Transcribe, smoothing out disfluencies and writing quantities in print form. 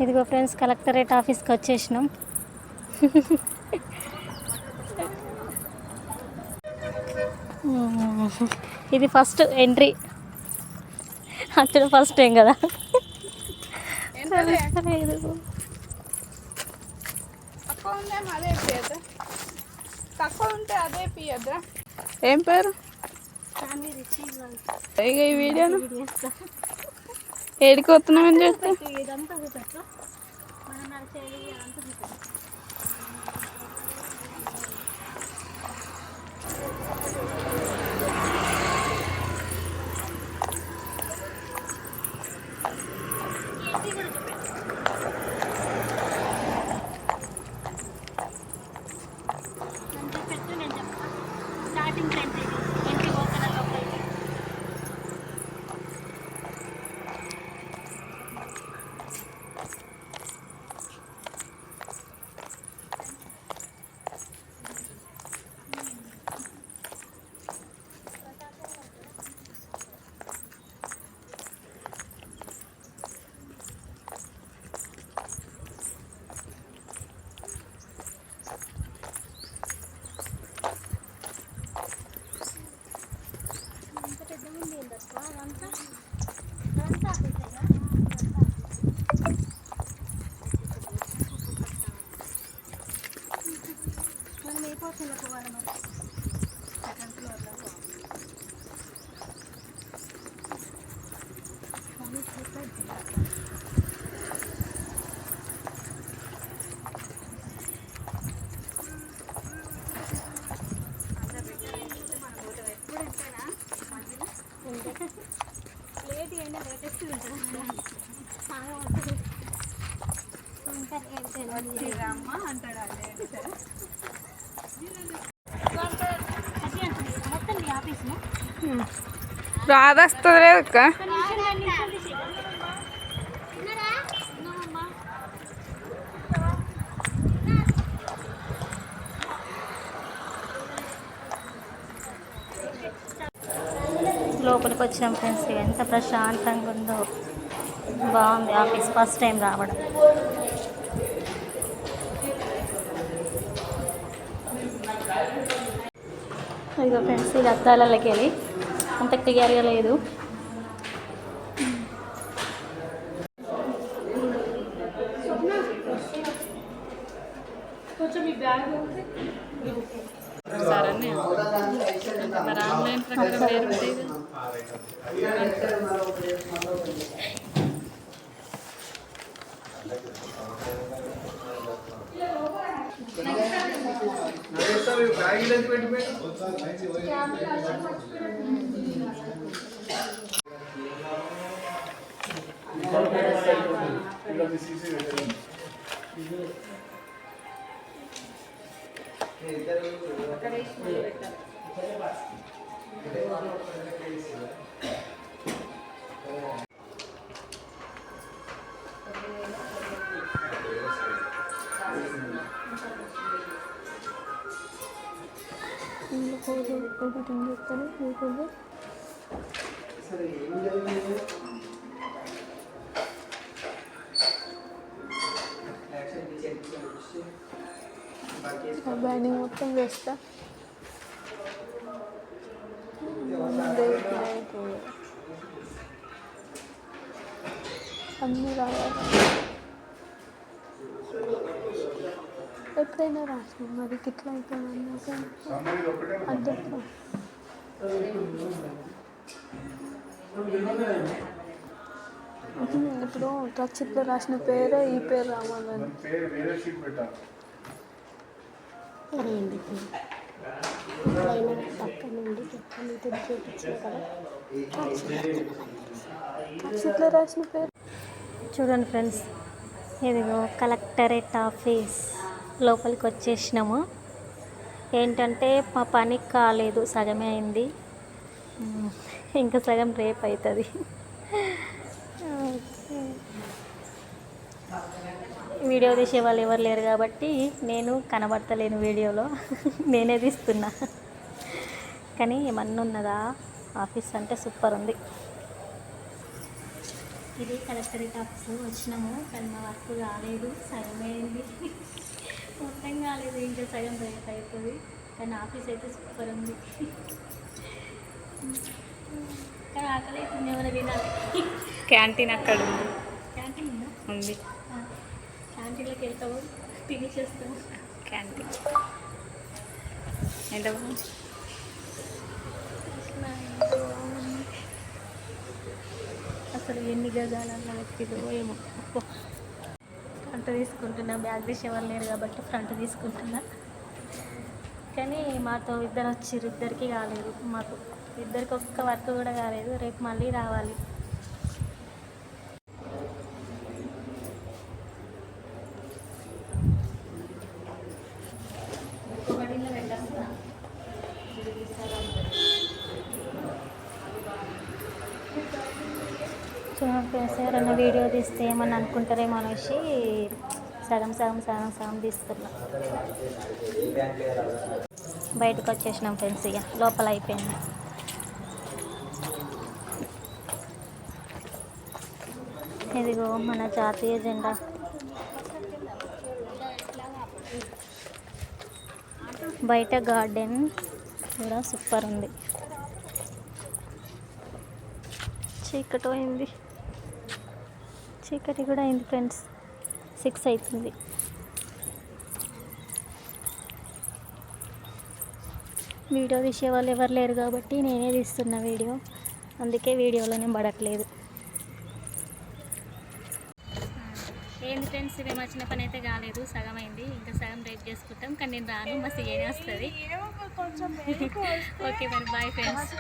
ఇదిగో friends, collectorate ఆఫీస్కి వచ్చేసినాం. ఇది ఫస్ట్ ఎంట్రీ. అక్కడ ఫస్ట్ టైం కదా. ఏం పేరు ఇక ఈ వీడియోను ఏడికొస్తున్నామని చెప్తే రాదొస్తుంది లేదు అక్క. లోపలికి వచ్చినాం ఫ్రెండ్స్. ఎంత ప్రశాంతంగా ఉందో, బాగుంది ఆఫీస్. ఫస్ట్ టైం రావడం. ఇదిగో ఫ్రెండ్స్, ఇది అద్దాలకి వెళ్ళి అంత క్లియర్గా లేదు. ఆన్లైన్ ప్రకారం వేరు బ్యానింగ్ మొత్తం వేస్తా. అన్నీ రావాలి. ఎప్పుడైనా రాసిన మరి ఇట్లా అయిపోయిందన్నాక అద్దెట్లో ఇప్పుడు టచ్లో రాసిన పేరే ఈ పేరు రావాలని. పక్క నుండి చూపించిన కదా టచ్లో రాసిన పేరు. చూడండి ఫ్రెండ్స్, ఇదిగో కలెక్టరేట్ ఆఫీస్ లోపలికి వచ్చేసినాము. ఏంటంటే మా పని కాలేదు, సగమే అయింది. ఇంకా సగం రేపు అవుతుంది. వీడియో తీసే వాళ్ళు ఎవరు లేరు కాబట్టి నేను కనబడతలేను వీడియోలో. నేనే తీస్తున్నా. కానీ ఏమన్నా ఉన్నదా, ఆఫీస్ అంటే సూపర్ ఉంది. ఇది కలెక్టరేట్ ఆఫీస్ వచ్చినాము, కానీ మా వర్క్ కాలేదు, సగమైంది. మొత్తం కాలేదు, ఇంకా సగం రేట్ అవుతుంది. కానీ ఆఫీస్ అయితే సూపర్ ఉంది. కానీ ఆకలి అవుతుంది, ఏమైనా తినాలి. క్యాంటీన్ అక్కడ ఉంది. క్యాంటీన్ ఉందా? ఉంది క్యాంటీన్లోకి వెళ్తాము, తినేసేస్తాము. క్యాంటీన్ ఎంత బాగుంది. అసలు ఎన్ని గజాలన్నా వ్యక్తిలో ఏమో. ఫ్రంట్ తీసుకుంటున్నా, బ్యాగ్ తీసేవాళ్ళు లేరు కాబట్టి ఫ్రంట్ తీసుకుంటున్నా. కానీ మాతో ఇద్దరు వచ్చిర్రు, ఇద్దరికి కాలేదు. మాకు ఇద్దరికి ఒక్క వర్క్ కూడా కాలేదు. రేపు మళ్ళీ రావాలి. చూడండి ఫ్రెండ్స్, ఎవరైనా వీడియో తీస్తే ఏమని అనుకుంటారేమో అనేసి సగం సగం సగం సగం తీస్తున్నా. బయటకు వచ్చేసినాం ఫ్రెండ్స్, ఇక లోపల అయిపోయింది. ఇదిగో మన జాతీయ జెండా. బయట గార్డెన్ కూడా సూపర్ ఉంది. చీకటి అయింది, చీకటి కూడా అయింది ఫ్రెండ్స్, 6 అవుతుంది. వీడియో తీసే వాళ్ళు ఎవరు లేరు కాబట్టి నేనే తీస్తున్న వీడియో, అందుకే వీడియోలోనే పడట్లేదు. ఏంది ఫ్రెండ్స్, మేము వచ్చిన పని అయితే కాలేదు, సగం అయింది. ఇంకా సగం రేపు చేసుకుంటాం, కానీ నేను రాను, మా సీఏనే వస్తుంది. ఓకే మరి, బాయ్ ఫ్రెండ్స్.